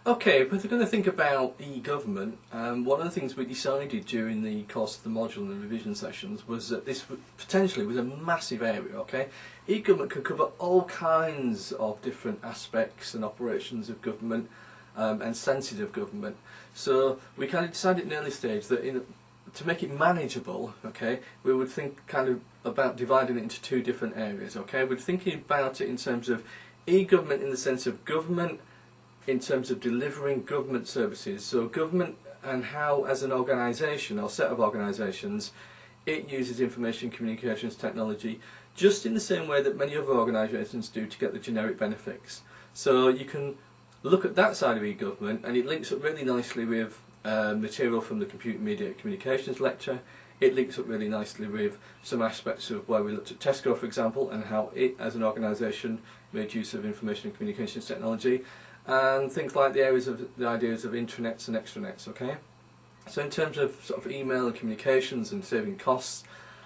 Okay, if we're going to think about e-government, one of the things we decided during the course of the module and the revision sessions was that this potentially was a massive area. Okay, e-government could cover all kinds of different aspects and operations of government and senses of government. So we kind of decided in the early stage that to make it manageable, okay, we would think kind of about dividing it into two different areas. Okay, we're thinking about it in terms of e-government in the sense of government, in terms of delivering government services. So government and how as an organisation or set of organisations it uses information communications technology just in the same way that many other organisations do to get the generic benefits. So you can look at that side of e-government and it links up really nicely with material from the Computer Mediated Communications lecture. It links up really nicely with some aspects of where we looked at Tesco, for example, and how it as an organisation made use of information and communications technology, and things like the areas of the ideas of intranets and extranets. Okay, so in terms of sort of email and communications and saving costs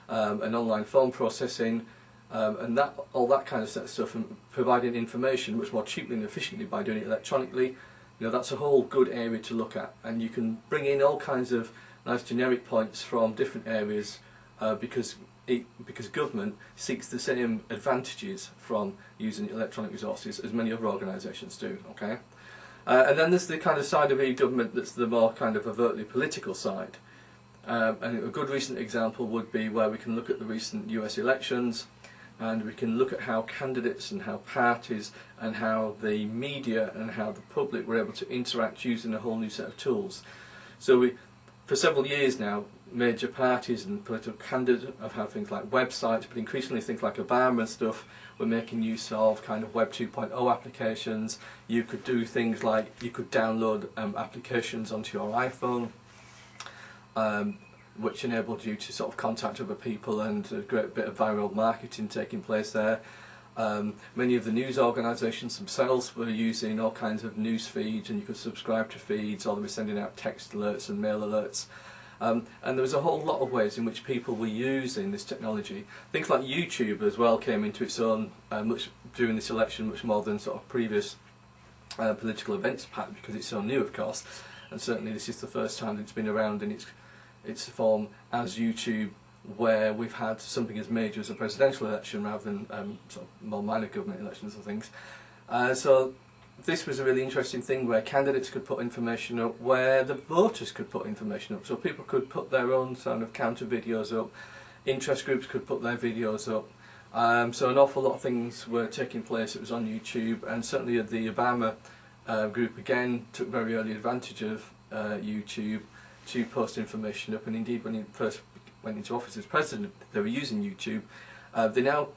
and online phone processing and all that kind of stuff, and providing information much more cheaply and efficiently by doing it electronically, that's a whole good area to look at, and you can bring in all kinds of nice generic points from different areas because government seeks the same advantages from using electronic resources as many other organisations do. Okay, and then there's the kind of side of e-government that's the more kind of overtly political side, and a good recent example would be where we can look at the recent US elections, and we can look at how candidates and how parties and how the media and how the public were able to interact using a whole new set of tools. So for several years now, major parties and political candidates have had things like websites, but increasingly things like Obama and stuff were making use of kind of Web 2.0 applications. You could do things like you could download applications onto your iPhone, which enabled you to sort of contact other people, and a great bit of viral marketing taking place there. Many of the news organisations themselves were using all kinds of news feeds, and you could subscribe to feeds, or they were sending out text alerts and mail alerts. And there was a whole lot of ways in which people were using this technology. Things like YouTube as well came into its own much during this election, much more than sort of previous political events pattern, because it's so new, of course. And certainly this is the first time that it's been around in its form as YouTube, where we've had something as major as a presidential election rather than sort of more minor government elections and things. So this was a really interesting thing where candidates could put information up, where the voters could put information up. So people could put their own sort of counter videos up, interest groups could put their videos up. So an awful lot of things were taking place. It was on YouTube, and certainly the Obama group again took very early advantage of YouTube to post information up, and indeed when he first went into office as president they were using YouTube. They now,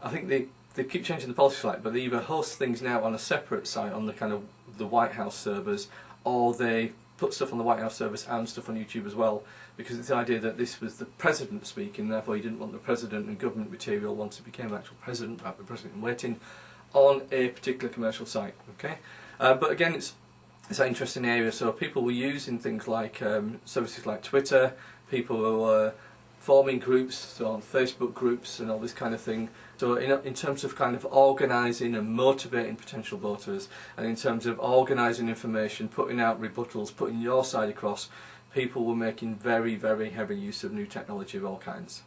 I think they keep changing the policy slightly, but they either host things now on a separate site on the kind of the White House servers, or they put stuff on the White House servers and stuff on YouTube as well, because it's the idea that this was the president speaking, therefore you didn't want the president and government material once he became actual president, rather than president in waiting, on a particular commercial site. Okay, but again it's an interesting area. So people were using things like services like Twitter, people were forming groups, so on Facebook groups and all this kind of thing. So in terms of kind of organising and motivating potential voters, and in terms of organising information, putting out rebuttals, putting your side across, people were making very, very heavy use of new technology of all kinds.